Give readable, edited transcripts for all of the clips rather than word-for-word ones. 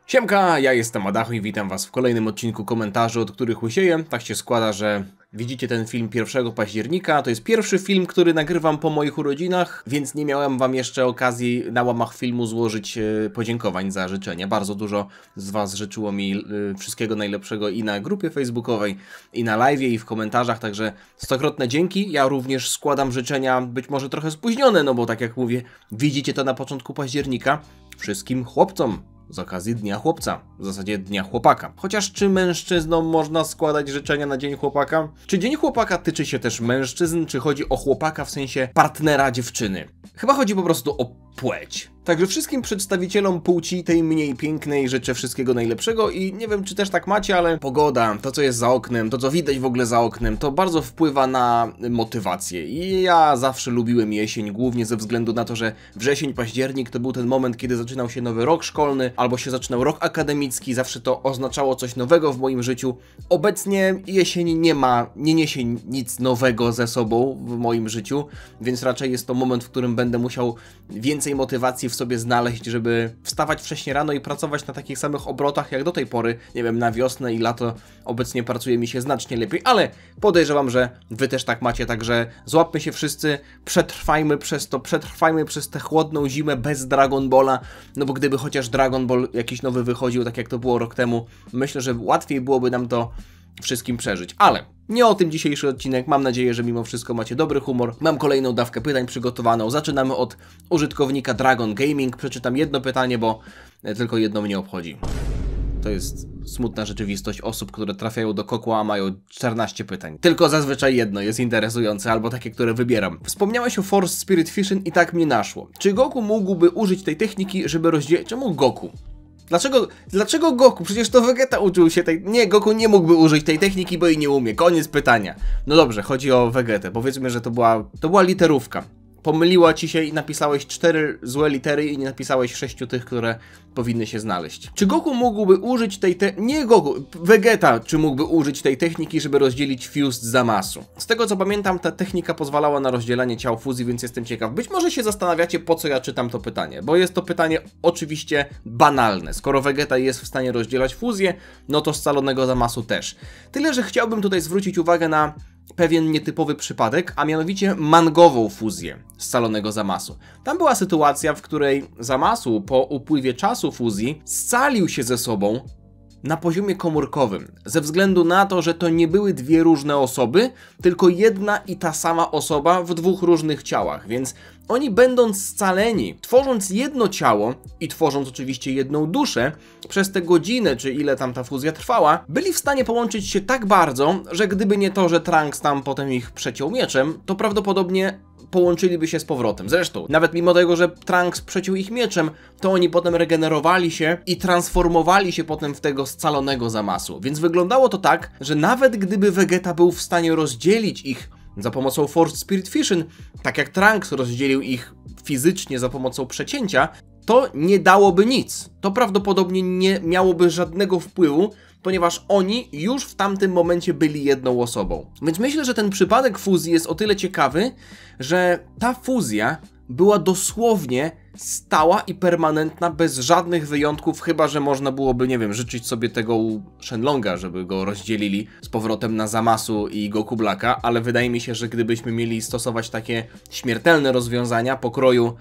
Siemka, ja jestem Adachu i witam was w kolejnym odcinku komentarzy, od których łysieję. Tak się składa, że widzicie ten film 1 października. To jest pierwszy film, który nagrywam po moich urodzinach, więc nie miałem wam jeszcze okazji na łamach filmu złożyć podziękowań za życzenia. Bardzo dużo z was życzyło mi wszystkiego najlepszego i na grupie facebookowej, i na live'ie, i w komentarzach, także stokrotne dzięki. Ja również składam życzenia, być może trochę spóźnione, no bo tak jak mówię, widzicie to na początku października, wszystkim chłopcom z okazji Dnia Chłopca, w zasadzie Dnia Chłopaka. Chociaż czy mężczyznom można składać życzenia na Dzień Chłopaka? Czy Dzień Chłopaka tyczy się też mężczyzn, czy chodzi o chłopaka w sensie partnera dziewczyny? Chyba chodzi po prostu o płeć. Także wszystkim przedstawicielom płci tej mniej pięknej życzę wszystkiego najlepszego i nie wiem, czy też tak macie, ale pogoda, to co jest za oknem, to co widać w ogóle za oknem, to bardzo wpływa na motywację. I ja zawsze lubiłem jesień, głównie ze względu na to, że wrzesień, październik to był ten moment, kiedy zaczynał się nowy rok szkolny, albo się zaczynał rok akademicki, zawsze to oznaczało coś nowego w moim życiu. Obecnie jesień nie niesie nic nowego ze sobą w moim życiu, więc raczej jest to moment, w którym będę musiał więcej motywacji w sobie znaleźć, żeby wstawać wcześniej rano i pracować na takich samych obrotach jak do tej pory. Nie wiem, na wiosnę i lato obecnie pracuje mi się znacznie lepiej, ale podejrzewam, że wy też tak macie, także złapmy się wszyscy, przetrwajmy przez tę chłodną zimę bez Dragon Balla, no bo gdyby chociaż Dragon Ball jakiś nowy wychodził, tak jak to było rok temu, myślę, że łatwiej byłoby nam to wszystkim przeżyć, ale nie o tym dzisiejszy odcinek. Mam nadzieję, że mimo wszystko macie dobry humor. Mam kolejną dawkę pytań przygotowaną. Zaczynamy od użytkownika Dragon Gaming. Przeczytam jedno pytanie, bo tylko jedno mnie obchodzi. To jest smutna rzeczywistość osób, które trafiają do Kokła, a mają 14 pytań. Tylko zazwyczaj jedno jest interesujące, albo takie, które wybieram. Wspomniałeś o Force Spirit Fission i tak mnie naszło. Czy Goku mógłby użyć tej techniki, żeby rozdzielić... Czemu Goku? Dlaczego Goku? Przecież to Vegeta uczył się tej... Nie, Goku nie mógłby użyć tej techniki, bo jej nie umie. Koniec pytania. No dobrze, chodzi o Vegetę. Powiedzmy, że to była literówka. Pomyliła ci się i napisałeś 4 złe litery i nie napisałeś 6 tych, które powinny się znaleźć. Czy Goku mógłby użyć tej Nie Goku, Vegeta, czy mógłby użyć tej techniki, żeby rozdzielić Fused z Zamasu? Z tego co pamiętam, ta technika pozwalała na rozdzielanie ciał fuzji, więc jestem ciekaw. Być może się zastanawiacie, po co ja czytam to pytanie, bo jest to pytanie oczywiście banalne. Skoro Vegeta jest w stanie rozdzielać fuzję, no to scalonego Zamasu też. Tyle, że chciałbym tutaj zwrócić uwagę na pewien nietypowy przypadek, a mianowicie mangową fuzję scalonego Zamasu. Tam była sytuacja, w której Zamasu po upływie czasu fuzji scalił się ze sobą na poziomie komórkowym, ze względu na to, że to nie były dwie różne osoby, tylko jedna i ta sama osoba w dwóch różnych ciałach, więc oni będąc scaleni, tworząc jedno ciało i tworząc oczywiście jedną duszę, przez tę godzinę, czy ile tam ta fuzja trwała, byli w stanie połączyć się tak bardzo, że gdyby nie to, że Trunks tam potem ich przeciął mieczem, to prawdopodobnie połączyliby się z powrotem. Zresztą, nawet mimo tego, że Trunks przeciął ich mieczem, to oni potem regenerowali się i transformowali się potem w tego scalonego Zamasu. Więc wyglądało to tak, że nawet gdyby Vegeta był w stanie rozdzielić ich za pomocą Force Spirit Fission, tak jak Trunks rozdzielił ich fizycznie za pomocą przecięcia, to nie dałoby nic. To prawdopodobnie nie miałoby żadnego wpływu, ponieważ oni już w tamtym momencie byli jedną osobą. Więc myślę, że ten przypadek fuzji jest o tyle ciekawy, że ta fuzja była dosłownie stała i permanentna, bez żadnych wyjątków, chyba że można byłoby, nie wiem, życzyć sobie tego Shenlonga, żeby go rozdzielili z powrotem na Zamasu i Goku Blacka, ale wydaje mi się, że gdybyśmy mieli stosować takie śmiertelne rozwiązania pokroju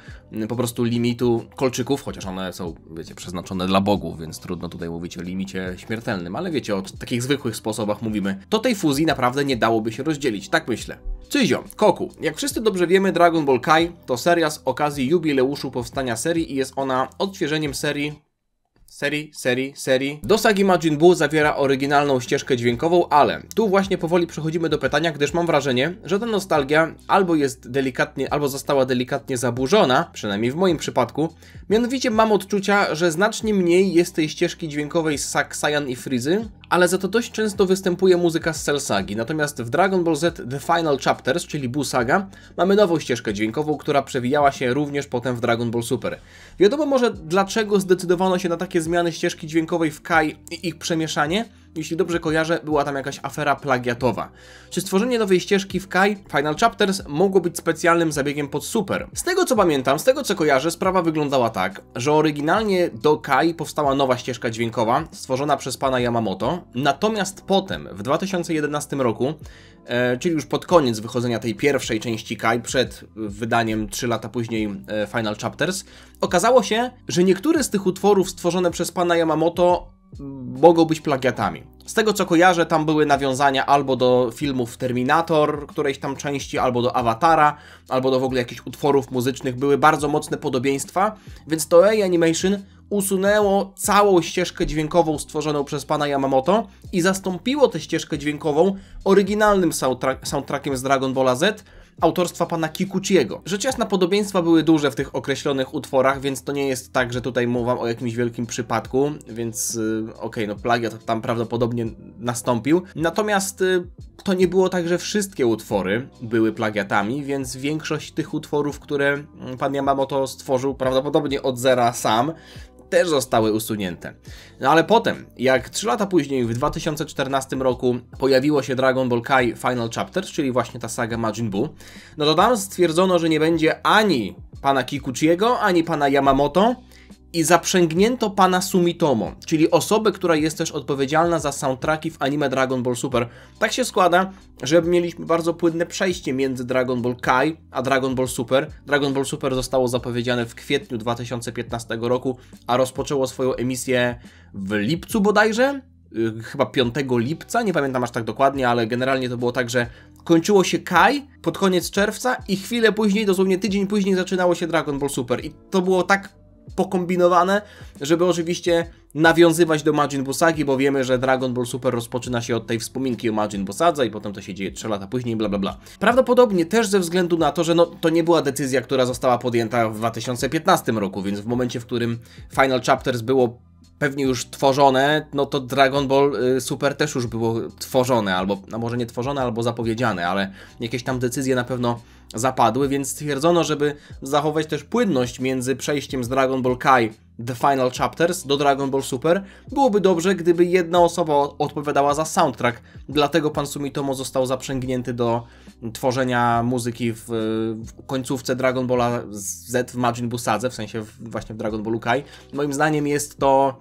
po prostu limitu kolczyków, chociaż one są, wiecie, przeznaczone dla bogów, więc trudno tutaj mówić o limicie śmiertelnym, ale wiecie, o takich zwykłych sposobach mówimy, to tej fuzji naprawdę nie dałoby się rozdzielić, tak myślę. Cyzio, Koku. Jak wszyscy dobrze wiemy, Dragon Ball Kai to seria z okazji jubileuszu powstania serii i jest ona odświeżeniem serii do sagi Majin Buu. Zawiera oryginalną ścieżkę dźwiękową, ale tu właśnie powoli przechodzimy do pytania, gdyż mam wrażenie, że ta nostalgia albo jest delikatnie, albo została delikatnie zaburzona, przynajmniej w moim przypadku. Mianowicie mam odczucia, że znacznie mniej jest tej ścieżki dźwiękowej z sag Saiyan i Freezy, ale za to dość często występuje muzyka z Cell Sagi. Natomiast w Dragon Ball Z The Final Chapters, czyli Buu Saga, mamy nową ścieżkę dźwiękową, która przewijała się również potem w Dragon Ball Super. Wiadomo może dlaczego zdecydowano się na takie zmiany ścieżki dźwiękowej w Kai i ich przemieszanie? jeśli dobrze kojarzę, była tam jakaś afera plagiatowa. Czy stworzenie nowej ścieżki w Kai Final Chapters mogło być specjalnym zabiegiem pod Super? Z tego co pamiętam, z tego co kojarzę, sprawa wyglądała tak, że oryginalnie do Kai powstała nowa ścieżka dźwiękowa, stworzona przez pana Yamamoto, natomiast potem, w 2011 roku, czyli już pod koniec wychodzenia tej pierwszej części Kai, przed wydaniem 3 lata później Final Chapters, okazało się, że niektóre z tych utworów stworzone przez pana Yamamoto mogą być plagiatami. Z tego co kojarzę, tam były nawiązania albo do filmów Terminator, którejś tam części, albo do Awatara, albo do w ogóle jakichś utworów muzycznych. Były bardzo mocne podobieństwa, więc Toei Animation usunęło całą ścieżkę dźwiękową stworzoną przez pana Yamamoto i zastąpiło tę ścieżkę dźwiękową oryginalnym soundtrackiem z Dragon Balla Z, autorstwa pana Kikuchiego. Rzecz jasna, podobieństwa były duże w tych określonych utworach, więc to nie jest tak, że tutaj mówię o jakimś wielkim przypadku, więc okej, no plagiat tam prawdopodobnie nastąpił. Natomiast to nie było tak, że wszystkie utwory były plagiatami, więc większość tych utworów, które pan Yamamoto stworzył prawdopodobnie od zera sam, też zostały usunięte. No ale potem, jak 3 lata później, w 2014 roku pojawiło się Dragon Ball Kai Final Chapters, czyli właśnie ta saga Majin Buu, no to tam stwierdzono, że nie będzie ani pana Kikuchiego, ani pana Yamamoto i zaprzęgnięto pana Sumitomo, czyli osobę, która jest też odpowiedzialna za soundtracki w anime Dragon Ball Super. Tak się składa, że mieliśmy bardzo płynne przejście między Dragon Ball Kai a Dragon Ball Super. Dragon Ball Super zostało zapowiedziane w kwietniu 2015 roku, a rozpoczęło swoją emisję w lipcu bodajże? Chyba 5 lipca, nie pamiętam aż tak dokładnie, ale generalnie to było tak, że kończyło się Kai pod koniec czerwca i chwilę później, dosłownie tydzień później zaczynało się Dragon Ball Super. I to było tak pokombinowane, żeby oczywiście nawiązywać do Majin Buu sagi, bo wiemy, że Dragon Ball Super rozpoczyna się od tej wspominki o Majin Buu sadze i potem to się dzieje 3 lata później, bla bla bla. Prawdopodobnie też ze względu na to, że no, to nie była decyzja, która została podjęta w 2015 roku, więc w momencie, w którym Final Chapters było pewnie już tworzone, no to Dragon Ball Super też już było tworzone, albo, no może nie tworzone, albo zapowiedziane, ale jakieś tam decyzje na pewno zapadły, więc stwierdzono, żeby zachować też płynność między przejściem z Dragon Ball Kai The Final Chapters do Dragon Ball Super, byłoby dobrze, gdyby jedna osoba odpowiadała za soundtrack, dlatego pan Sumitomo został zaprzęgnięty do tworzenia muzyki w końcówce Dragon Balla Z w Majin Buu sadze, w sensie właśnie w Dragon Ballu Kai. Moim zdaniem jest to...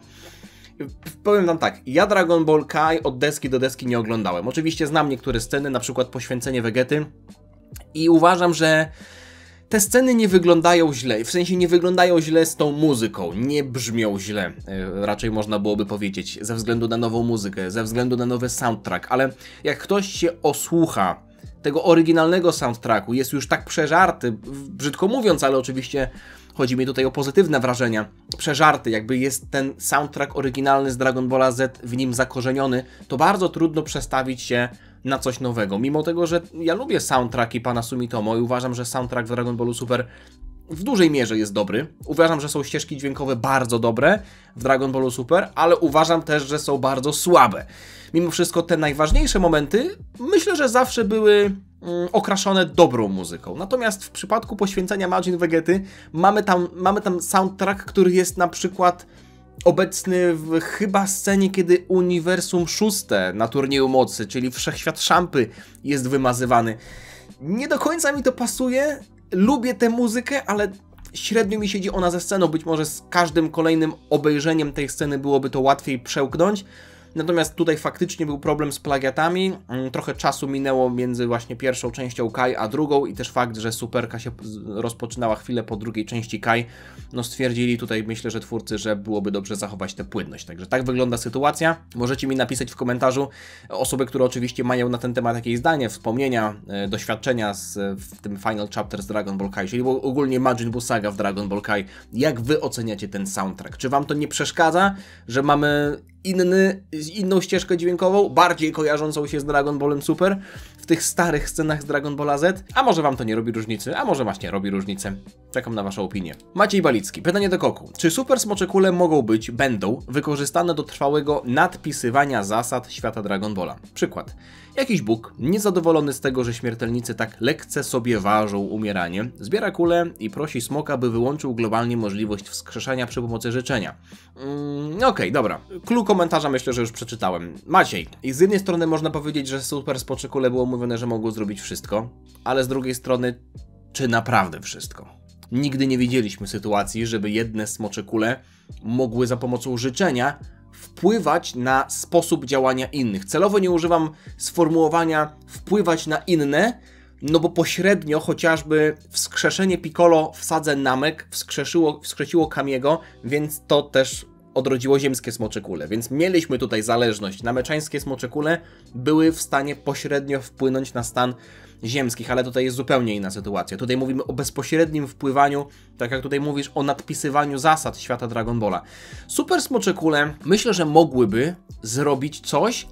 Powiem wam tak, ja Dragon Ball Kai od deski do deski nie oglądałem. Oczywiście znam niektóre sceny, na przykład poświęcenie Vegety i uważam, że te sceny nie wyglądają źle, w sensie nie wyglądają źle z tą muzyką, nie brzmią źle, raczej można byłoby powiedzieć, ze względu na nową muzykę, ze względu na nowy soundtrack, ale jak ktoś się osłucha tego oryginalnego soundtracku, jest już tak przeżarty, brzydko mówiąc, ale oczywiście chodzi mi tutaj o pozytywne wrażenia, przeżarty, jakby jest ten soundtrack oryginalny z Dragon Balla Z w nim zakorzeniony, to bardzo trudno przestawić się na coś nowego. Mimo tego, że ja lubię soundtracki pana Sumitomo i uważam, że soundtrack w Dragon Ballu Super w dużej mierze jest dobry. Uważam, że są ścieżki dźwiękowe bardzo dobre w Dragon Ballu Super, ale uważam też, że są bardzo słabe. Mimo wszystko te najważniejsze momenty myślę, że zawsze były okraszone dobrą muzyką. Natomiast w przypadku poświęcenia Majin Vegety mamy tam soundtrack, który jest na przykład obecny w chyba scenie, kiedy Uniwersum Szóste na Turnieju Mocy, czyli Wszechświat Szampy, jest wymazywany. Nie do końca mi to pasuje, lubię tę muzykę, ale średnio mi siedzi ona ze sceną, być może z każdym kolejnym obejrzeniem tej sceny byłoby to łatwiej przełknąć. Natomiast tutaj faktycznie był problem z plagiatami, trochę czasu minęło między właśnie pierwszą częścią Kai a drugą i też fakt, że Superka się rozpoczynała chwilę po drugiej części Kai, no stwierdzili tutaj, myślę, że twórcy, że byłoby dobrze zachować tę płynność. Także tak wygląda sytuacja. Możecie mi napisać w komentarzu, osoby, które oczywiście mają na ten temat jakieś zdanie, wspomnienia, doświadczenia w tym Final Chapter z Dragon Ball Kai, czyli ogólnie Majin Buu saga w Dragon Ball Kai. Jak wy oceniacie ten soundtrack? Czy wam to nie przeszkadza, że mamy inną ścieżkę dźwiękową, bardziej kojarzącą się z Dragon Ballem Super w tych starych scenach z Dragon Balla Z? A może wam to nie robi różnicy? A może właśnie robi różnicę? Czekam na waszą opinię. Maciej Balicki. Pytanie do Koku. Czy super smocze kule będą wykorzystane do trwałego nadpisywania zasad świata Dragon Balla? Przykład. Jakiś Bóg, niezadowolony z tego, że śmiertelnicy tak lekce sobie ważą umieranie, zbiera kulę i prosi smoka, by wyłączył globalnie możliwość wskrzeszenia przy pomocy życzenia. Okej, dobra. Clue komentarza myślę, że już przeczytałem. Maciej, i z jednej strony można powiedzieć, że Super Smocze Kule było mówione, że mogło zrobić wszystko, ale z drugiej strony, czy naprawdę wszystko? Nigdy nie widzieliśmy sytuacji, żeby jedne Smocze Kule mogły za pomocą życzenia wpływać na sposób działania innych. Celowo nie używam sformułowania wpływać na inne, no bo pośrednio chociażby wskrzeszenie Piccolo w sadze Namek wskrzesiło Kamiego, więc to też odrodziło ziemskie Smocze Kule. Więc mieliśmy tutaj zależność. Nameczańskie Smocze Kule były w stanie pośrednio wpłynąć na stan ziemskich, ale tutaj jest zupełnie inna sytuacja. Tutaj mówimy o bezpośrednim wpływaniu, tak jak tutaj mówisz, o nadpisywaniu zasad świata Dragon Balla. Super Smocze Kule myślę, że mogłyby zrobić coś,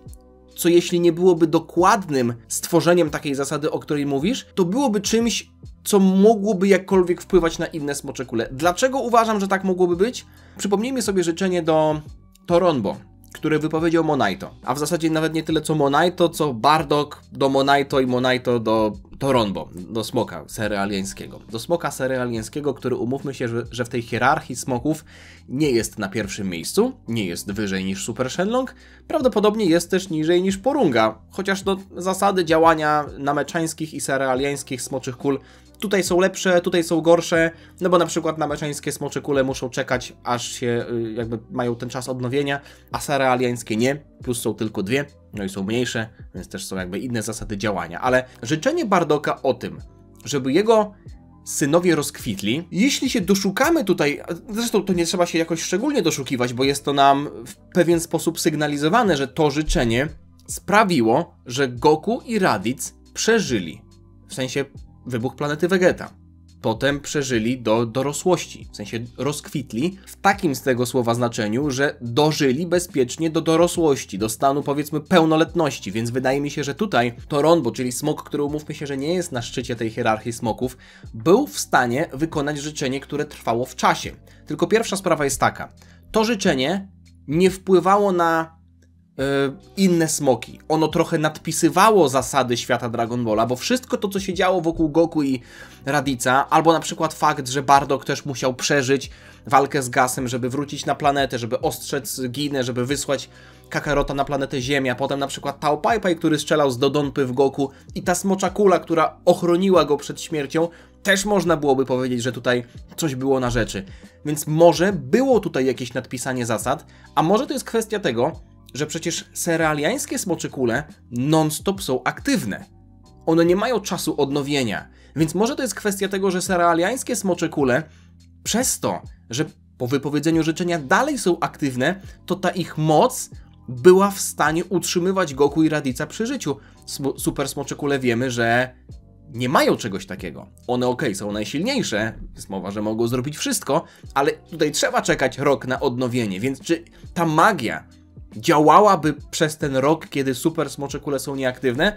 co jeśli nie byłoby dokładnym stworzeniem takiej zasady, o której mówisz, to byłoby czymś, co mogłoby jakkolwiek wpływać na inne Smocze Kule. Dlaczego uważam, że tak mogłoby być? Przypomnijmy sobie życzenie do Toronbo, które wypowiedział Monaito. A w zasadzie nawet nie tyle co Monaito, co Bardock do Monaito i Monaito do Toronbo, do smoka serealiańskiego. Do smoka serealiańskiego, który umówmy się, że w tej hierarchii smoków nie jest na pierwszym miejscu, nie jest wyżej niż Super Shenlong, prawdopodobnie jest też niżej niż Porunga, chociaż zasady działania nameczańskich i serealiańskich smoczych kul tutaj są lepsze, tutaj są gorsze, no bo na przykład nameczańskie Smocze Kule muszą czekać, aż się jakby mają ten czas odnowienia, a serealiańskie nie, plus są tylko dwie, no i są mniejsze, więc też są jakby inne zasady działania. Ale życzenie Bardocka o tym, żeby jego synowie rozkwitli, jeśli się doszukamy tutaj, zresztą to nie trzeba się jakoś szczególnie doszukiwać, bo jest to nam w pewien sposób sygnalizowane, że to życzenie sprawiło, że Goku i Raditz przeżyli, w sensie wybuch planety Vegeta. Potem przeżyli do dorosłości, w sensie rozkwitli w takim z tego słowa znaczeniu, że dożyli bezpiecznie do dorosłości, do stanu powiedzmy pełnoletności, więc wydaje mi się, że tutaj Toronbo, czyli smok, który umówmy się, że nie jest na szczycie tej hierarchii smoków, był w stanie wykonać życzenie, które trwało w czasie. Tylko pierwsza sprawa jest taka, to życzenie nie wpływało na inne smoki. Ono trochę nadpisywało zasady świata Dragon Balla, bo wszystko to, co się działo wokół Goku i Raditza, albo na przykład fakt, że Bardock też musiał przeżyć walkę z Gasem, żeby wrócić na planetę, żeby ostrzec Ginę, żeby wysłać Kakarota na planetę Ziemia, potem na przykład Tao Pai Pai, który strzelał z Dodonpy w Goku i ta smocza kula, która ochroniła go przed śmiercią, też można byłoby powiedzieć, że tutaj coś było na rzeczy. Więc może było tutaj jakieś nadpisanie zasad, a może to jest kwestia tego, że przecież serealiańskie Smocze Kule non-stop są aktywne. One nie mają czasu odnowienia. Więc może to jest kwestia tego, że serealiańskie Smocze Kule przez to, że po wypowiedzeniu życzenia dalej są aktywne, to ta ich moc była w stanie utrzymywać Goku i Raditza przy życiu. Super Smocze Kule wiemy, że nie mają czegoś takiego. One są najsilniejsze, jest mowa, że mogą zrobić wszystko, ale tutaj trzeba czekać rok na odnowienie, więc czy ta magia działałaby przez ten rok, kiedy Super Smocze Kule są nieaktywne?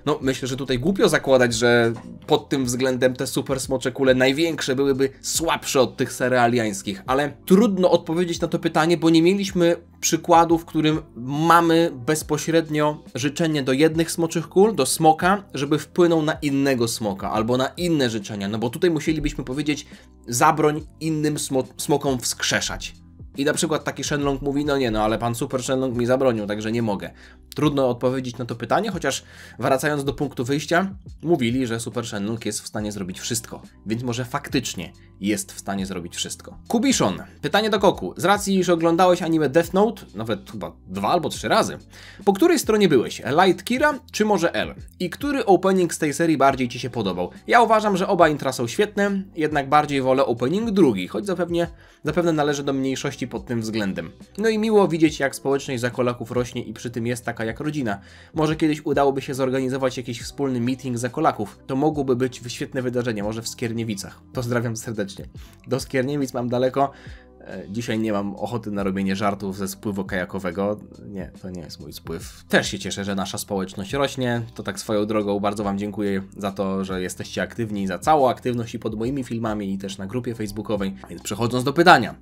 No, myślę, że tutaj głupio zakładać, że pod tym względem te Super Smocze Kule największe byłyby słabsze od tych serealiańskich, ale trudno odpowiedzieć na to pytanie, bo nie mieliśmy przykładu, w którym mamy bezpośrednio życzenie do jednych Smoczych Kul, do smoka, żeby wpłynął na innego smoka, albo na inne życzenia, no bo tutaj musielibyśmy powiedzieć, zabroń innym smokom wskrzeszać. I na przykład taki Shenlong mówi, ale pan Super Shenlong mi zabronił, także nie mogę. Trudno odpowiedzieć na to pytanie, chociaż wracając do punktu wyjścia, mówili, że Super Shenlong jest w stanie zrobić wszystko, więc może faktycznie jest w stanie zrobić wszystko. Kubiszon, pytanie do Goku. Z racji, iż oglądałeś anime Death Note, nawet chyba 2 albo 3 razy, po której stronie byłeś? Light Kira czy może L? I który opening z tej serii bardziej Ci się podobał? Ja uważam, że oba intra są świetne, jednak bardziej wolę opening drugi, choć zapewne należy do mniejszości pod tym względem. No i miło widzieć, jak społeczność Zakolaków rośnie i przy tym jest taka jak rodzina. Może kiedyś udałoby się zorganizować jakiś wspólny meeting Zakolaków. To mogłoby być świetne wydarzenie, może w Skierniewicach. Pozdrawiam serdecznie. Do Skierniewic mam daleko. Dzisiaj nie mam ochoty na robienie żartów ze spływu kajakowego. Nie, to nie jest mój spływ. Też się cieszę, że nasza społeczność rośnie. To tak swoją drogą bardzo Wam dziękuję za to, że jesteście aktywni, za całą aktywność i pod moimi filmami i też na grupie facebookowej. Więc przechodząc do pytania.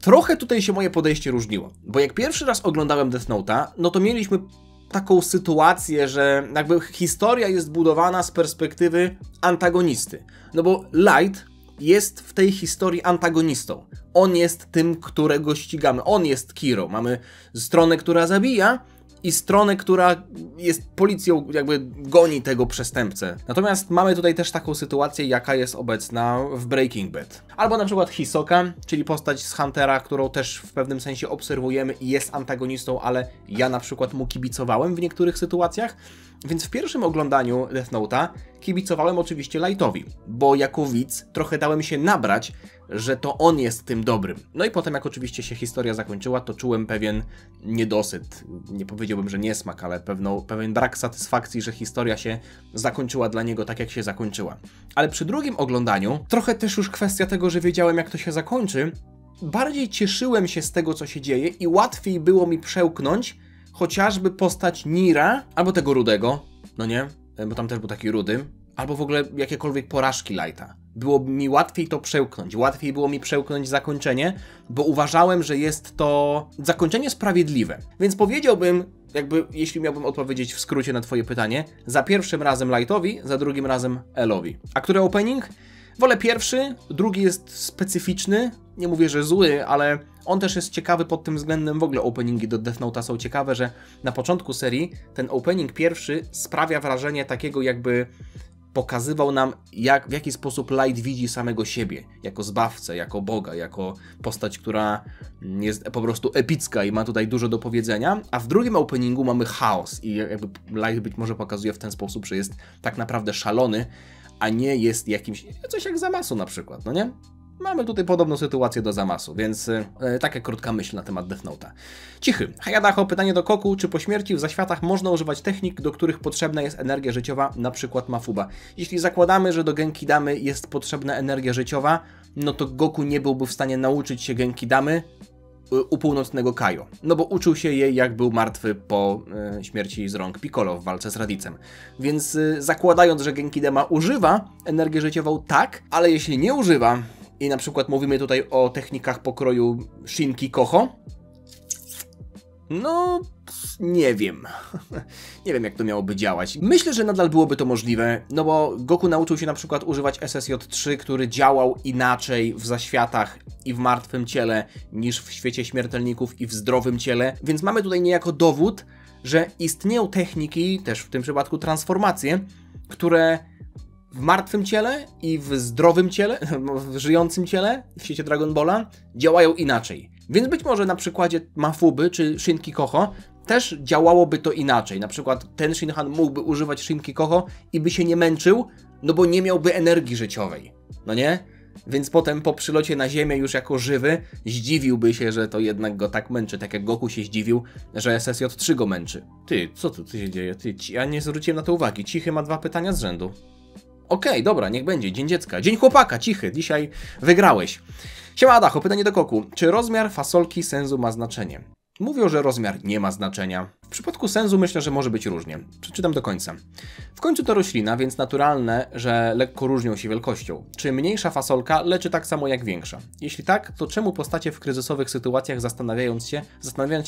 Trochę tutaj się moje podejście różniło, bo jak pierwszy raz oglądałem Death Note'a, no to mieliśmy taką sytuację, że jakby historia jest budowana z perspektywy antagonisty. No bo Light jest w tej historii antagonistą. On jest tym, którego ścigamy. On jest Kiro. Mamy stronę, która zabija i stronę, która jest policją, jakby goni tego przestępcę. Natomiast mamy tutaj też taką sytuację, jaka jest obecna w Breaking Bad. Albo na przykład Hisoka, czyli postać z Huntera, którą też w pewnym sensie obserwujemy i jest antagonistą, ale ja na przykład mu kibicowałem w niektórych sytuacjach. Więc w pierwszym oglądaniu Death Note'a kibicowałem oczywiście Lightowi, bo jako widz trochę dałem się nabrać, że to on jest tym dobrym. No i potem, jak oczywiście się historia zakończyła, to czułem pewien niedosyt. Nie powiedziałbym, że niesmak, ale pewien brak satysfakcji, że historia się zakończyła dla niego tak, jak się zakończyła. Ale przy drugim oglądaniu, trochę też już kwestia tego, że wiedziałem, jak to się zakończy, bardziej cieszyłem się z tego, co się dzieje i łatwiej było mi przełknąć chociażby postać Nira, albo tego rudego, no nie, bo tam też był taki rudy, albo w ogóle jakiekolwiek porażki Lighta. Było mi łatwiej to przełknąć, łatwiej było mi przełknąć zakończenie, bo uważałem, że jest to zakończenie sprawiedliwe. Więc powiedziałbym, jakby, jeśli miałbym odpowiedzieć w skrócie na twoje pytanie, za pierwszym razem Lightowi, za drugim razem Elowi. A który opening? Wolę pierwszy, drugi jest specyficzny, nie mówię, że zły, ale on też jest ciekawy pod tym względem, w ogóle openingi do Death Note'a są ciekawe, że na początku serii ten opening pierwszy sprawia wrażenie takiego, jakby pokazywał nam, w jaki sposób Light widzi samego siebie, jako zbawcę, jako Boga, jako postać, która jest po prostu epicka i ma tutaj dużo do powiedzenia, a w drugim openingu mamy chaos i jakby Light być może pokazuje w ten sposób, że jest tak naprawdę szalony, a nie jest jakimś, coś jak Zamasu na przykład, no nie? Mamy tutaj podobną sytuację do Zamasu, więc taka krótka myśl na temat Death Note'a. Cichy. Hayadaho, pytanie do Koku. Czy po śmierci w zaświatach można używać technik, do których potrzebna jest energia życiowa, na przykład Mafuba? Jeśli zakładamy, że do Genkidamy jest potrzebna energia życiowa, no to Goku nie byłby w stanie nauczyć się Genkidamy u północnego Kaio. No bo uczył się jej, jak był martwy po śmierci z rąk Piccolo w walce z Radicem. Więc zakładając, że Genkidama używa energię życiową, tak, ale jeśli nie używa, i na przykład mówimy tutaj o technikach pokroju Shinki Koho, no nie wiem. Nie wiem, jak to miałoby działać. Myślę, że nadal byłoby to możliwe, no bo Goku nauczył się na przykład używać SSJ-3, który działał inaczej w zaświatach i w martwym ciele niż w świecie śmiertelników i w zdrowym ciele, więc mamy tutaj niejako dowód, że istnieją techniki, też w tym przypadku transformacje, które w martwym ciele i w zdrowym ciele, w żyjącym ciele, w świecie Dragon Balla, działają inaczej. Więc być może na przykładzie Mafuby czy Shinki Koho też działałoby to inaczej. Na przykład ten Shinhan mógłby używać Shinki Koho i by się nie męczył, no bo nie miałby energii życiowej. No nie? Więc potem po przylocie na Ziemię już jako żywy zdziwiłby się, że to jednak go tak męczy, tak jak Goku się zdziwił, że SSJ-3 go męczy. Ty, co tu się dzieje? Ja nie zwróciłem na to uwagi. Cichy ma 2 pytania z rzędu. Okej, dobra, niech będzie. Dzień dziecka. Dzień chłopaka, Cichy. Dzisiaj wygrałeś. Siema Adacho, pytanie do Koku. Czy rozmiar fasolki Senzu ma znaczenie? Mówią, że rozmiar nie ma znaczenia. W przypadku Senzu myślę, że może być różnie. Przeczytam do końca. W końcu to roślina, więc naturalne, że lekko różnią się wielkością. Czy mniejsza fasolka leczy tak samo jak większa? Jeśli tak, to czemu postacie w kryzysowych sytuacjach zastanawiając się,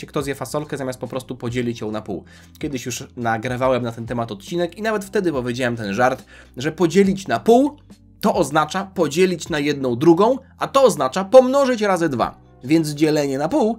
kto zje fasolkę, zamiast po prostu podzielić ją na pół? Kiedyś już nagrywałem na ten temat odcinek i nawet wtedy powiedziałem ten żart, że podzielić na pół to oznacza podzielić na 1/2, a to oznacza pomnożyć razy 2. Więc dzielenie na pół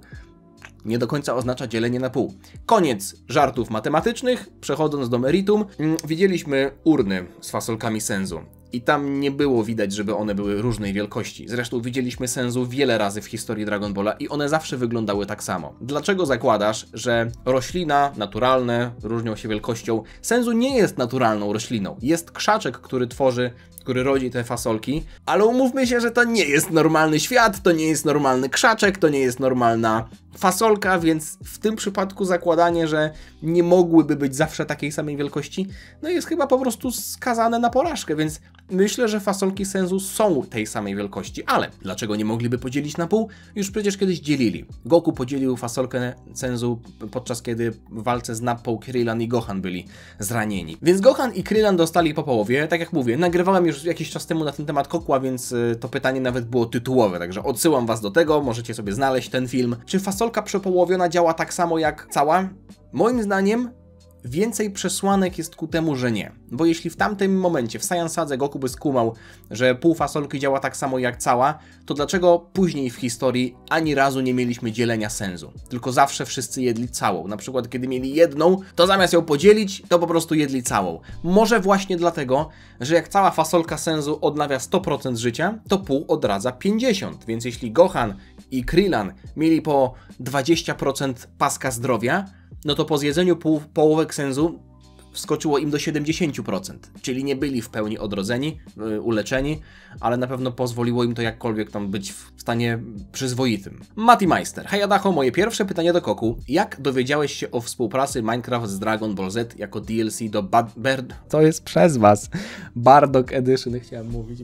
nie do końca oznacza dzielenie na pół. Koniec żartów matematycznych. Przechodząc do meritum, widzieliśmy urny z fasolkami Senzu. I tam nie było widać, żeby one były różnej wielkości. Zresztą widzieliśmy Senzu wiele razy w historii Dragon Balla i one zawsze wyglądały tak samo. Dlaczego zakładasz, że roślina naturalne różnią się wielkością? Senzu nie jest naturalną rośliną. Jest krzaczek, który rodzi te fasolki, ale umówmy się, że to nie jest normalny świat, to nie jest normalny krzaczek, to nie jest normalna fasolka, więc w tym przypadku zakładanie, że nie mogłyby być zawsze takiej samej wielkości, no jest chyba po prostu skazane na porażkę, więc myślę, że fasolki Senzu są tej samej wielkości, ale dlaczego nie mogliby podzielić na pół? Już przecież kiedyś dzielili. Goku podzielił fasolkę Senzu podczas kiedy w walce z Nappą Krillin i Gohan byli zranieni. Więc Gohan i Krillin dostali po połowie, tak jak mówię, nagrywałem już jakiś czas temu na ten temat Kokła, więc to pytanie nawet było tytułowe, także odsyłam was do tego, możecie sobie znaleźć ten film. Czy fasolka przepołowiona działa tak samo jak cała? Moim zdaniem więcej przesłanek jest ku temu, że nie. Bo jeśli w tamtym momencie w Saiyan Sadze Goku by skumał, że pół fasolki działa tak samo jak cała, to dlaczego później w historii ani razu nie mieliśmy dzielenia senzu? Tylko zawsze wszyscy jedli całą. Na przykład kiedy mieli jedną, to zamiast ją podzielić, to po prostu jedli całą. Może właśnie dlatego, że jak cała fasolka senzu odnawia 100% życia, to pół odradza 50%. Więc jeśli Gohan i Krillin mieli po 20% paska zdrowia, no to po zjedzeniu połówek senzu wskoczyło im do 70%, czyli nie byli w pełni odrodzeni, uleczeni, ale na pewno pozwoliło im to jakkolwiek tam być w stanie przyzwoitym. Mati Meister. Hej Adacho, moje pierwsze pytanie do Koku. Jak dowiedziałeś się o współpracy Minecraft z Dragon Ball Z jako DLC do To jest przez was. Bardock Edition, chciałem mówić.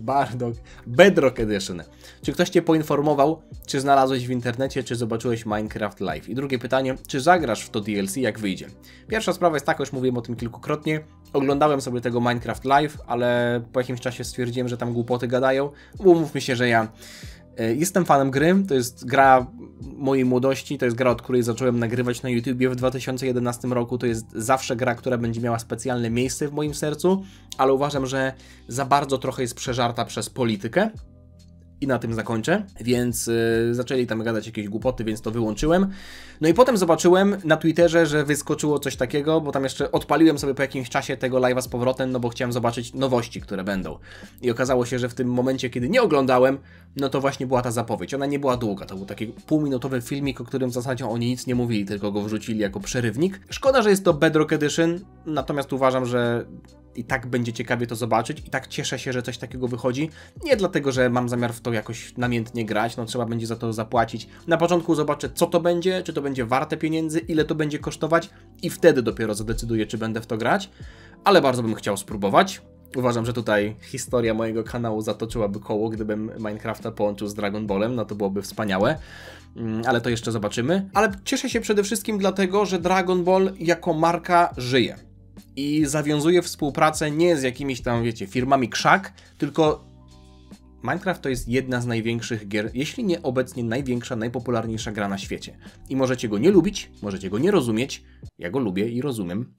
Bedrock Edition. Czy ktoś cię poinformował, czy znalazłeś w internecie, czy zobaczyłeś Minecraft Live? I drugie pytanie, czy zagrasz w to DLC, jak wyjdzie? Pierwsza sprawa jest taka, już mówiłem o tym kilkukrotnie. Oglądałem sobie tego Minecraft Live, ale po jakimś czasie stwierdziłem, że tam głupoty gadają. Umówmy się, że ja jestem fanem gry. To jest gra mojej młodości, to jest gra, od której zacząłem nagrywać na YouTubie w 2011 roku. To jest zawsze gra, która będzie miała specjalne miejsce w moim sercu, ale uważam, że za bardzo trochę jest przeżarta przez politykę. I na tym zakończę, więc zaczęli tam gadać jakieś głupoty, więc to wyłączyłem. No i potem zobaczyłem na Twitterze, że wyskoczyło coś takiego, bo tam jeszcze odpaliłem sobie po jakimś czasie tego live'a z powrotem, no bo chciałem zobaczyć nowości, które będą. I okazało się, że w tym momencie, kiedy nie oglądałem, no to właśnie była ta zapowiedź. Ona nie była długa, to był taki półminutowy filmik, o którym w zasadzie oni nic nie mówili, tylko go wrzucili jako przerywnik. Szkoda, że jest to Bedrock Edition, natomiast uważam, że i tak będzie ciekawie to zobaczyć i tak cieszę się, że coś takiego wychodzi. Nie dlatego, że mam zamiar w to jakoś namiętnie grać, no trzeba będzie za to zapłacić. Na początku zobaczę, co to będzie, czy to będzie warte pieniędzy, ile to będzie kosztować i wtedy dopiero zadecyduję, czy będę w to grać, ale bardzo bym chciał spróbować. Uważam, że tutaj historia mojego kanału zatoczyłaby koło, gdybym Minecrafta połączył z Dragon Ballem, no to byłoby wspaniałe. Ale to jeszcze zobaczymy. Ale cieszę się przede wszystkim dlatego, że Dragon Ball jako marka żyje. I zawiązuje współpracę nie z jakimiś tam, wiecie, firmami krzak, tylko Minecraft to jest jedna z największych gier, jeśli nie obecnie największa, najpopularniejsza gra na świecie. I możecie go nie lubić, możecie go nie rozumieć, ja go lubię i rozumiem.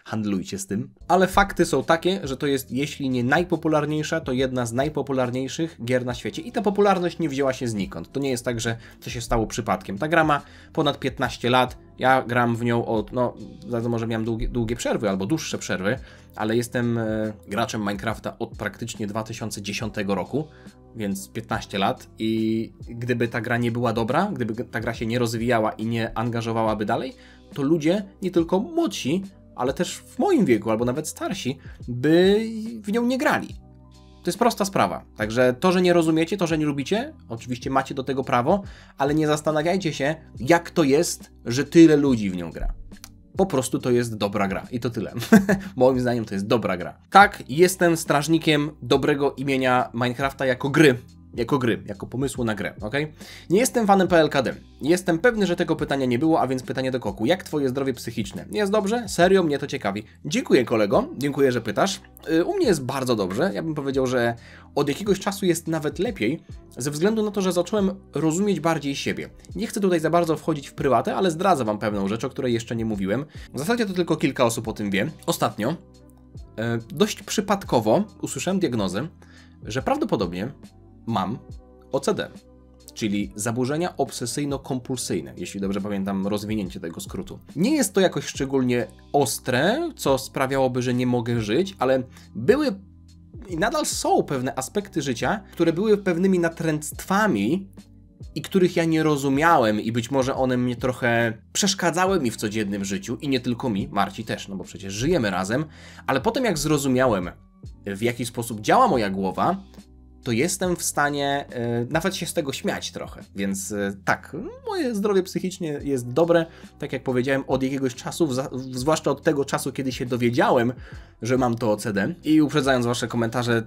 Handlujcie z tym. Ale fakty są takie, że to jest, jeśli nie najpopularniejsza, to jedna z najpopularniejszych gier na świecie. I ta popularność nie wzięła się znikąd. To nie jest tak, że to się stało przypadkiem. Ta gra ma ponad 15 lat. Ja gram w nią od, no wiadomo, że miałem długie przerwy albo dłuższe przerwy, ale jestem graczem Minecrafta od praktycznie 2010 roku, więc 15 lat i gdyby ta gra nie była dobra, gdyby ta gra się nie rozwijała i nie angażowałaby dalej, to ludzie, nie tylko młodsi, ale też w moim wieku, albo nawet starsi, by w nią nie grali. To jest prosta sprawa. Także to, że nie rozumiecie, to, że nie lubicie, oczywiście macie do tego prawo, ale nie zastanawiajcie się, jak to jest, że tyle ludzi w nią gra. Po prostu to jest dobra gra i to tyle. Moim zdaniem to jest dobra gra. Tak, jestem strażnikiem dobrego imienia Minecrafta jako gry, jako pomysłu na grę, ok? Nie jestem fanem PLKD. Jestem pewny, że tego pytania nie było, a więc pytanie do Koku. Jak twoje zdrowie psychiczne? Jest dobrze? Serio? Mnie to ciekawi. Dziękuję, kolego. Dziękuję, że pytasz. U mnie jest bardzo dobrze. Ja bym powiedział, że od jakiegoś czasu jest nawet lepiej, ze względu na to, że zacząłem rozumieć bardziej siebie. Nie chcę tutaj za bardzo wchodzić w prywatę, ale zdradzę wam pewną rzecz, o której jeszcze nie mówiłem. W zasadzie to tylko kilka osób o tym wie. Ostatnio, dość przypadkowo usłyszałem diagnozę, że prawdopodobnie mam OCD, czyli zaburzenia obsesyjno-kompulsyjne, jeśli dobrze pamiętam rozwinięcie tego skrótu. Nie jest to jakoś szczególnie ostre, co sprawiałoby, że nie mogę żyć, ale były i nadal są pewne aspekty życia, które były pewnymi natręctwami i których ja nie rozumiałem i być może one mnie trochę przeszkadzały mi w codziennym życiu i nie tylko mi, Marci też, no bo przecież żyjemy razem, ale potem jak zrozumiałem, w jaki sposób działa moja głowa, to jestem w stanie nawet się z tego śmiać trochę. Więc tak, moje zdrowie psychiczne jest dobre, tak jak powiedziałem, od jakiegoś czasu, zwłaszcza od tego czasu, kiedy się dowiedziałem, że mam to OCD. I uprzedzając wasze komentarze,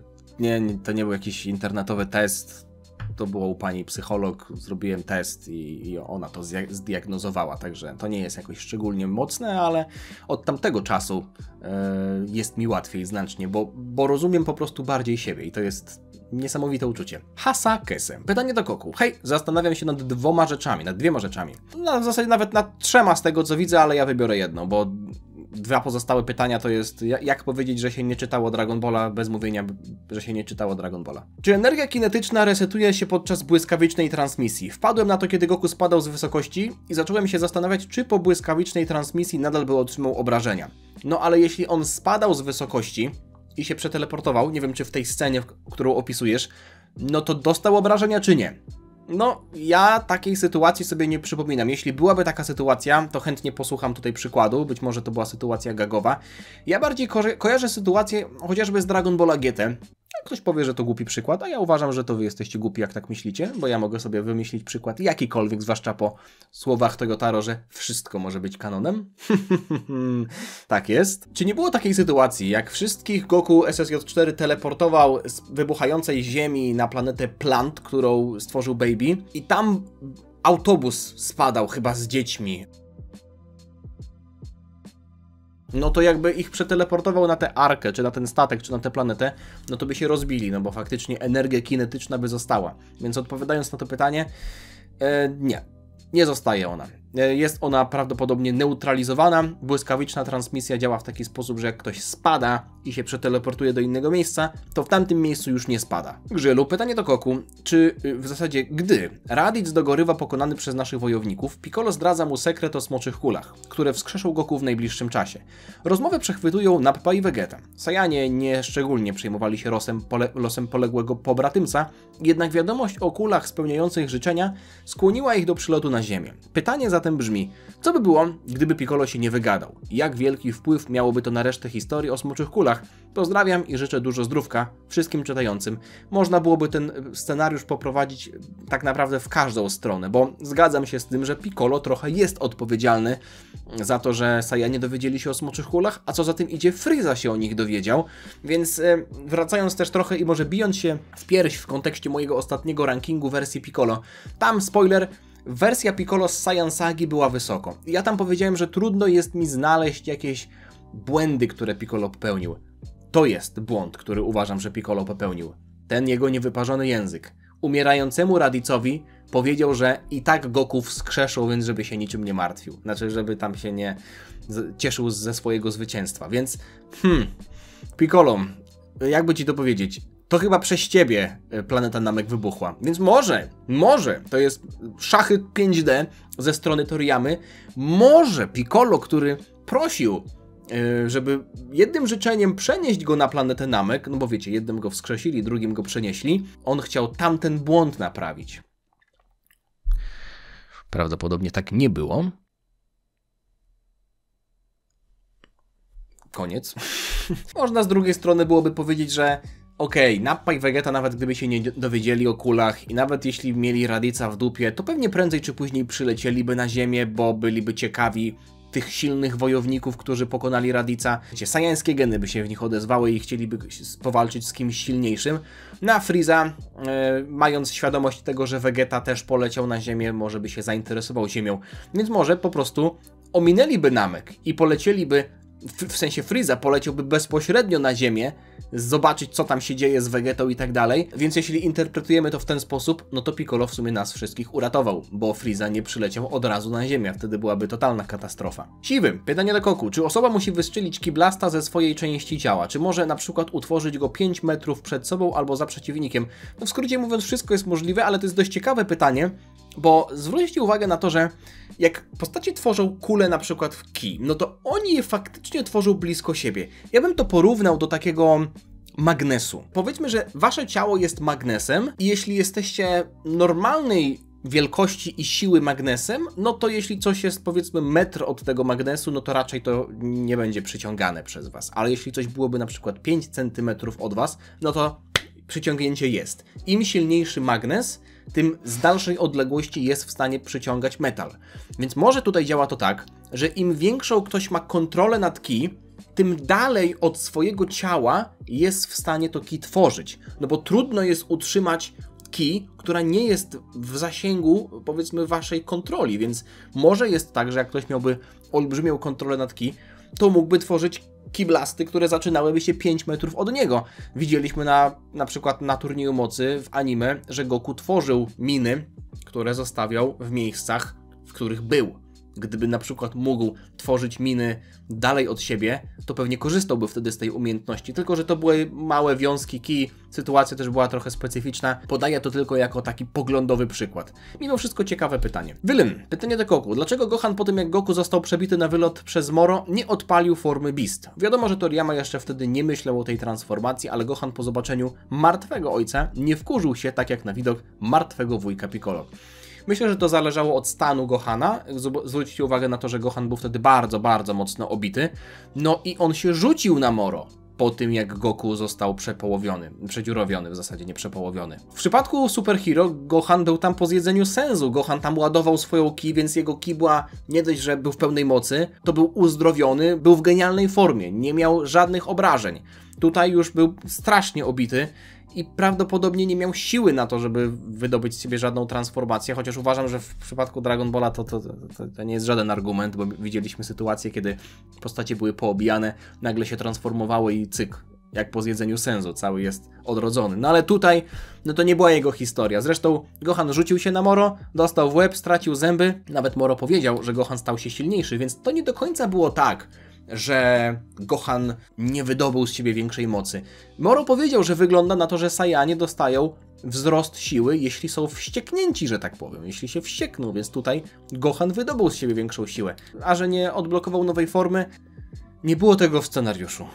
to nie był jakiś internetowy test, to było u pani psycholog, zrobiłem test i ona to zdiagnozowała, także to nie jest jakoś szczególnie mocne, ale od tamtego czasu jest mi łatwiej znacznie, bo rozumiem po prostu bardziej siebie i to jest Niesamowite uczucie. Hasa Kese. Pytanie do Koku. Hej, zastanawiam się nad dwiema rzeczami. No, w zasadzie nawet nad 3 z tego, co widzę, ale ja wybiorę jedno, bo 2 pozostałe pytania to jest, jak powiedzieć, że się nie czytało Dragon Balla bez mówienia, że się nie czytało Dragon Balla. Czy energia kinetyczna resetuje się podczas błyskawicznej transmisji? Wpadłem na to, kiedy Goku spadał z wysokości i zacząłem się zastanawiać, czy po błyskawicznej transmisji nadal by otrzymał obrażenia. No ale jeśli on spadał z wysokości i się przeteleportował, nie wiem czy w tej scenie, którą opisujesz, no to dostał obrażenia czy nie? No, ja takiej sytuacji sobie nie przypominam. Jeśli byłaby taka sytuacja, to chętnie posłucham tutaj przykładu. Być może to była sytuacja gagowa. Ja bardziej kojarzę sytuację chociażby z Dragon Balla GT. Ktoś powie, że to głupi przykład, a ja uważam, że to wy jesteście głupi, jak tak myślicie, bo ja mogę sobie wymyślić przykład jakikolwiek, zwłaszcza po słowach Toyotaro, że wszystko może być kanonem. Tak jest. Czy nie było takiej sytuacji, jak wszystkich Goku SSJ4 teleportował z wybuchającej ziemi na planetę Plant, którą stworzył Baby, i tam autobus spadał chyba z dziećmi? No to jakby ich przeteleportował na tę arkę, czy na ten statek, czy na tę planetę, no to by się rozbili, no bo faktycznie energia kinetyczna by została. Więc odpowiadając na to pytanie, nie zostaje ona. Jest ona prawdopodobnie neutralizowana. Błyskawiczna transmisja działa w taki sposób, że jak ktoś spada i się przeteleportuje do innego miejsca, to w tamtym miejscu już nie spada. Grzylu, pytanie do Koku. Czy w zasadzie, gdy Raditz dogorywa pokonany przez naszych wojowników, Piccolo zdradza mu sekret o smoczych kulach, które wskrzeszą Goku w najbliższym czasie. Rozmowę przechwytują Nappa i Vegeta. Saiyanie nie szczególnie przejmowali się losem poległego pobratymca, jednak wiadomość o kulach spełniających życzenia skłoniła ich do przylotu na Ziemię. Pytanie zatem brzmi, co by było, gdyby Piccolo się nie wygadał? Jak wielki wpływ miałoby to na resztę historii o smoczych kulach? Pozdrawiam i życzę dużo zdrówka wszystkim czytającym. Można byłoby ten scenariusz poprowadzić tak naprawdę w każdą stronę, bo zgadzam się z tym, że Piccolo trochę jest odpowiedzialny za to, że Saiyanie dowiedzieli się o smoczych kulach, a co za tym idzie, Frieza się o nich dowiedział, więc wracając też trochę i może bijąc się w pierś w kontekście mojego ostatniego rankingu wersji Piccolo, tam spoiler, wersja Piccolo z Saiyan Sagi była wysoko. Ja tam powiedziałem, że trudno jest mi znaleźć jakieś błędy, które Piccolo popełnił. To jest błąd, który uważam, że Piccolo popełnił. Ten jego niewyparzony język. Umierającemu Raditzowi powiedział, że i tak Goku wskrzeszą, więc żeby się niczym nie martwił. Znaczy, żeby tam się nie cieszył ze swojego zwycięstwa. Więc, Piccolo, jakby ci to powiedzieć, to chyba przez ciebie planeta Namek wybuchła. Więc może, to jest szachy 5D ze strony Toriyamy, może Piccolo, który prosił, żeby jednym życzeniem przenieść go na planetę Namek, no bo wiecie, jednym go wskrzesili, drugim go przenieśli, on chciał tamten błąd naprawić. Prawdopodobnie tak nie było. Koniec. Można z drugiej strony byłoby powiedzieć, że okej, Nappa i Vegeta, nawet gdyby się nie dowiedzieli o kulach i nawet jeśli mieli Raditza w dupie, to pewnie prędzej czy później przylecieliby na Ziemię, bo byliby ciekawi tych silnych wojowników, którzy pokonali Raditza. Saiyańskie geny by się w nich odezwały i chcieliby powalczyć z kimś silniejszym. Na Frieza, mając świadomość tego, że Vegeta też poleciał na Ziemię, może by się zainteresował Ziemią. Więc może po prostu ominęliby Namek i polecieliby, w sensie Frieza poleciałby bezpośrednio na Ziemię, zobaczyć co tam się dzieje z Vegetą i tak dalej, więc jeśli interpretujemy to w ten sposób, no to Piccolo w sumie nas wszystkich uratował, bo Frieza nie przyleciał od razu na Ziemię, wtedy byłaby totalna katastrofa. Siwy, pytanie do Koku, czy osoba musi wystrzelić Kiblasta ze swojej części ciała, czy może na przykład utworzyć go 5 metrów przed sobą albo za przeciwnikiem? No w skrócie mówiąc, wszystko jest możliwe, ale to jest dość ciekawe pytanie, bo zwróćcie uwagę na to, że jak postacie tworzą kulę na przykład w ki, no to oni je faktycznie tworzą blisko siebie. Ja bym to porównał do takiego magnesu. Powiedzmy, że wasze ciało jest magnesem i jeśli jesteście normalnej wielkości i siły magnesem, no to jeśli coś jest powiedzmy metr od tego magnesu, no to raczej to nie będzie przyciągane przez was. Ale jeśli coś byłoby na przykład 5 cm od was, no to przyciągnięcie jest. Im silniejszy magnes, tym z dalszej odległości jest w stanie przyciągać metal. Więc może tutaj działa to tak, że im większą ktoś ma kontrolę nad ki, tym dalej od swojego ciała jest w stanie to ki tworzyć. No bo trudno jest utrzymać ki, która nie jest w zasięgu, powiedzmy, waszej kontroli, więc może jest tak, że jak ktoś miałby olbrzymią kontrolę nad ki, to mógłby tworzyć kiblasty, które zaczynałyby się 5 metrów od niego. Widzieliśmy na przykład na Turnieju Mocy w anime, że Goku tworzył miny, które zostawiał w miejscach, w których był. Gdyby na przykład mógł tworzyć miny dalej od siebie, to pewnie korzystałby wtedy z tej umiejętności. Tylko że to były małe wiązki kij, sytuacja też była trochę specyficzna. Podaję to tylko jako taki poglądowy przykład. Mimo wszystko ciekawe pytanie. Wylym, pytanie do Goku. Dlaczego Gohan po tym jak Goku został przebity na wylot przez Moro, nie odpalił formy Beast? Wiadomo, że Toriyama jeszcze wtedy nie myślał o tej transformacji, ale Gohan po zobaczeniu martwego ojca nie wkurzył się tak jak na widok martwego wujka Piccolo. Myślę, że to zależało od stanu Gohana. Zwróćcie uwagę na to, że Gohan był wtedy bardzo, bardzo mocno obity. No i on się rzucił na Moro po tym, jak Goku został przedziurowiony, w zasadzie nie przepołowiony. W przypadku Super Hero Gohan był tam po zjedzeniu Senzu. Gohan tam ładował swoją ki, więc jego ki była nie dość, że był w pełnej mocy, to był uzdrowiony, był w genialnej formie, nie miał żadnych obrażeń. Tutaj już był strasznie obity i prawdopodobnie nie miał siły na to, żeby wydobyć z siebie żadną transformację, chociaż uważam, że w przypadku Dragon Balla to nie jest żaden argument, bo widzieliśmy sytuację, kiedy postacie były poobijane, nagle się transformowały i cyk, jak po zjedzeniu Senzu, cały jest odrodzony. No ale tutaj, no to nie była jego historia. Zresztą Gohan rzucił się na Moro, dostał w łeb, stracił zęby, nawet Moro powiedział, że Gohan stał się silniejszy, więc to nie do końca było tak, że Gohan nie wydobył z siebie większej mocy. Moro powiedział, że wygląda na to, że Saiyanie dostają wzrost siły, jeśli są wścieknięci, że tak powiem, jeśli się wściekną, więc tutaj Gohan wydobył z siebie większą siłę. A że nie odblokował nowej formy, nie było tego w scenariuszu.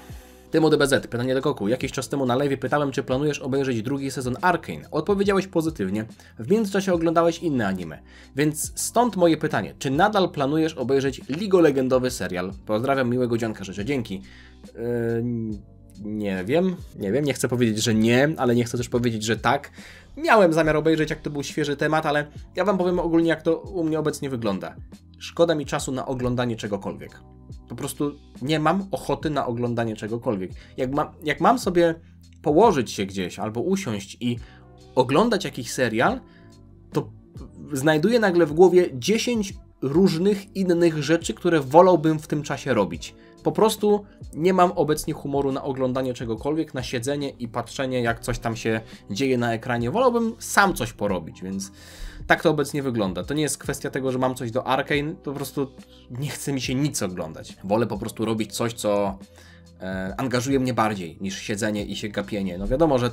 Tymo DBZ, pytanie do Goku. Jakiś czas temu na live pytałem, czy planujesz obejrzeć drugi sezon Arcane. Odpowiedziałeś pozytywnie. W międzyczasie oglądałeś inne anime. Więc stąd moje pytanie. Czy nadal planujesz obejrzeć League-legendowy serial? Pozdrawiam, miłego dzionka życzę. Dzięki. Nie wiem, nie chcę powiedzieć, że nie, ale nie chcę też powiedzieć, że tak. Miałem zamiar obejrzeć, jak to był świeży temat, ale ja wam powiem ogólnie, jak to u mnie obecnie wygląda. Szkoda mi czasu na oglądanie czegokolwiek. Po prostu nie mam ochoty na oglądanie czegokolwiek. Jak mam sobie położyć się gdzieś albo usiąść i oglądać jakiś serial, to znajduję nagle w głowie 10 różnych innych rzeczy, które wolałbym w tym czasie robić. Po prostu nie mam obecnie humoru na oglądanie czegokolwiek, na siedzenie i patrzenie, jak coś tam się dzieje na ekranie. Wolałbym sam coś porobić, więc tak to obecnie wygląda. To nie jest kwestia tego, że mam coś do Arcane, to po prostu nie chce mi się nic oglądać. Wolę po prostu robić coś, co angażuje mnie bardziej niż siedzenie i się gapienie. No wiadomo, że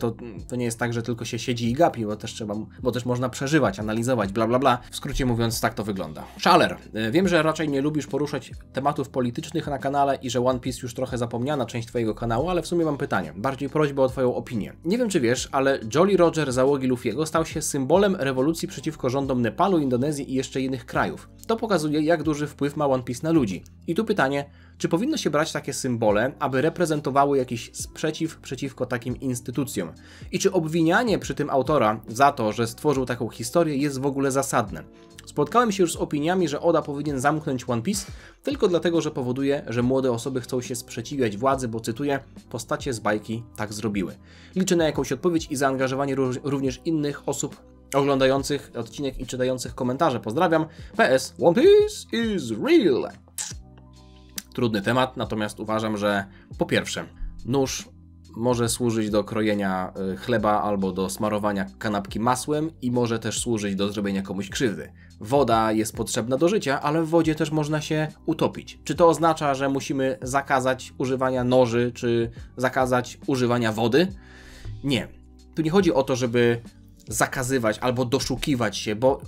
to nie jest tak, że tylko się siedzi i gapi, bo też można przeżywać, analizować, bla bla bla. W skrócie mówiąc, tak to wygląda. Szaler, wiem, że raczej nie lubisz poruszać tematów politycznych na kanale i że One Piece już trochę zapomniana część twojego kanału, ale w sumie mam pytanie, bardziej prośbę o twoją opinię. Nie wiem, czy wiesz, ale Jolly Roger załogi Luffy'ego stał się symbolem rewolucji przeciwko rządom Nepalu, Indonezji i jeszcze innych krajów. To pokazuje, jak duży wpływ ma One Piece na ludzi. I tu pytanie, czy powinno się brać takie symbole, aby reprezentowały jakiś sprzeciw przeciwko takim instytucjom? I czy obwinianie przy tym autora za to, że stworzył taką historię, jest w ogóle zasadne? Spotkałem się już z opiniami, że Oda powinien zamknąć One Piece tylko dlatego, że powoduje, że młode osoby chcą się sprzeciwiać władzy, bo cytuję, postacie z bajki tak zrobiły. Liczę na jakąś odpowiedź i zaangażowanie również innych osób oglądających odcinek i czytających komentarze. Pozdrawiam. PS. One Piece is real. Trudny temat, natomiast uważam, że po pierwsze, nóż może służyć do krojenia chleba albo do smarowania kanapki masłem i może też służyć do zrobienia komuś krzywdy. Woda jest potrzebna do życia, ale w wodzie też można się utopić. Czy to oznacza, że musimy zakazać używania noży, czy zakazać używania wody? Nie. Tu nie chodzi o to, żeby zakazywać albo doszukiwać się, bo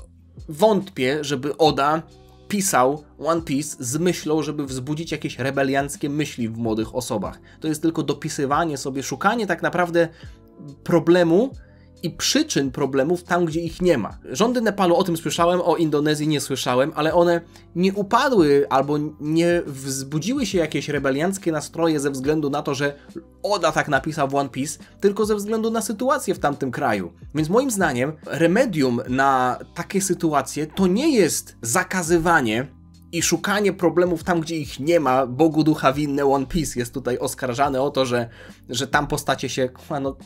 wątpię, żeby Oda pisał One Piece z myślą, żeby wzbudzić jakieś rebelianckie myśli w młodych osobach. To jest tylko dopisywanie sobie, szukanie tak naprawdę problemu i przyczyn problemów tam, gdzie ich nie ma. Rządy Nepalu, o tym słyszałem, o Indonezji nie słyszałem, ale one nie upadły albo nie wzbudziły się jakieś rebelianckie nastroje ze względu na to, że Oda tak napisał w One Piece, tylko ze względu na sytuację w tamtym kraju. Więc moim zdaniem remedium na takie sytuacje to nie jest zakazywanie i szukanie problemów tam, gdzie ich nie ma. Bogu ducha winne One Piece jest tutaj oskarżany o to, że tam postacie się,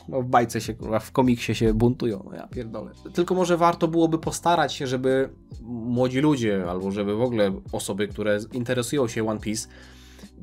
w bajce się, w komiksie się buntują. No ja pierdolę. Tylko może warto byłoby postarać się, żeby młodzi ludzie, albo żeby w ogóle osoby, które interesują się One Piece,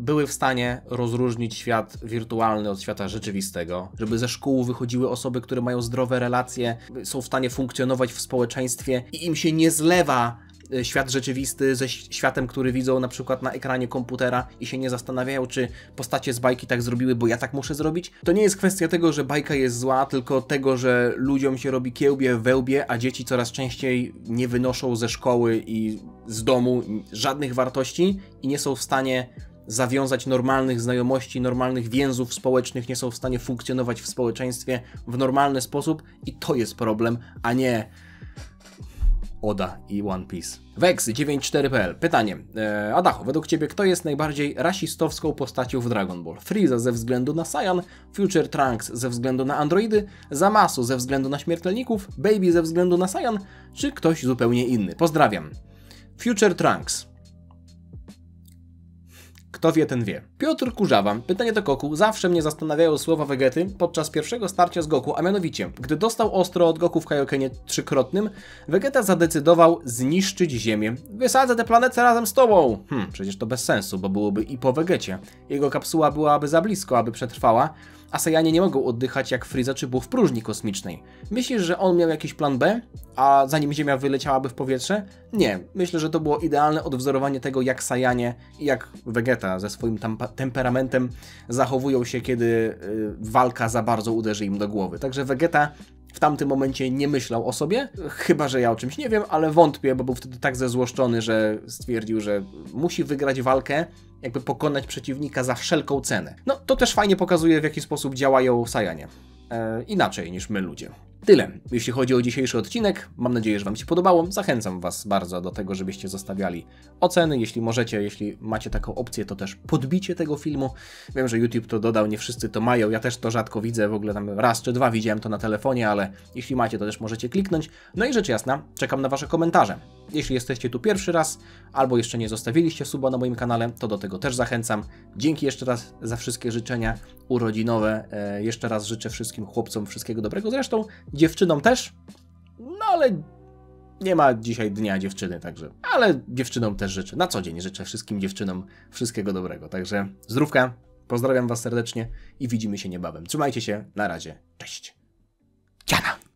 były w stanie rozróżnić świat wirtualny od świata rzeczywistego, żeby ze szkół wychodziły osoby, które mają zdrowe relacje, są w stanie funkcjonować w społeczeństwie i im się nie zlewa świat rzeczywisty ze światem, który widzą na przykład na ekranie komputera i się nie zastanawiają, czy postacie z bajki tak zrobiły, bo ja tak muszę zrobić. To nie jest kwestia tego, że bajka jest zła, tylko tego, że ludziom się robi kiełbie w wełbie, a dzieci coraz częściej nie wynoszą ze szkoły i z domu żadnych wartości i nie są w stanie zawiązać normalnych znajomości, normalnych więzów społecznych, nie są w stanie funkcjonować w społeczeństwie w normalny sposób i to jest problem, a nie Oda i One Piece. Vex94.pl. Pytanie. Adachu, według Ciebie kto jest najbardziej rasistowską postacią w Dragon Ball? Frieza ze względu na Saiyan, Future Trunks ze względu na androidy, Zamasu ze względu na śmiertelników, Baby ze względu na Saiyan, czy ktoś zupełnie inny? Pozdrawiam. Future Trunks. Kto wie, ten wie. Piotr Kurzawa. Pytanie do Goku. Zawsze mnie zastanawiają słowa Vegety podczas pierwszego starcia z Goku, a mianowicie, gdy dostał ostro od Goku w Kaiokenie trzykrotnym, Vegeta zadecydował zniszczyć Ziemię. Wysadzę tę planetę razem z tobą! Przecież to bez sensu, bo byłoby i po Vegecie. Jego kapsuła byłaby za blisko, aby przetrwała, a Saiyanie nie mogą oddychać jak Frieza czy Buu w próżni kosmicznej. Myślisz, że on miał jakiś plan B, a zanim Ziemia wyleciałaby w powietrze? Nie. Myślę, że to było idealne odwzorowanie tego, jak Saiyanie i jak Vegeta ze swoim temperamentem zachowują się, kiedy walka za bardzo uderzy im do głowy. Także Vegeta w tamtym momencie nie myślał o sobie, chyba że ja o czymś nie wiem, ale wątpię, bo był wtedy tak zezłoszczony, że stwierdził, że musi wygrać walkę, jakby pokonać przeciwnika za wszelką cenę. No, to też fajnie pokazuje, w jaki sposób działają Saiyanie. Inaczej niż my ludzie. Tyle, jeśli chodzi o dzisiejszy odcinek. Mam nadzieję, że Wam się podobało. Zachęcam Was bardzo do tego, żebyście zostawiali oceny. Jeśli możecie, jeśli macie taką opcję, to też podbicie tego filmu. Wiem, że YouTube to dodał, nie wszyscy to mają. Ja też to rzadko widzę, w ogóle tam raz czy dwa widziałem to na telefonie, ale jeśli macie, to też możecie kliknąć. No i rzecz jasna, czekam na Wasze komentarze. Jeśli jesteście tu pierwszy raz, albo jeszcze nie zostawiliście suba na moim kanale, to do tego też zachęcam. Dzięki jeszcze raz za wszystkie życzenia urodzinowe. Jeszcze raz życzę wszystkim chłopcom wszystkiego dobrego. Zresztą dziewczynom też, no ale nie ma dzisiaj dnia dziewczyny, także, ale dziewczynom też życzę. Na co dzień życzę wszystkim dziewczynom wszystkiego dobrego. Także zdrówka, pozdrawiam Was serdecznie i widzimy się niebawem. Trzymajcie się, na razie, cześć. Ciana!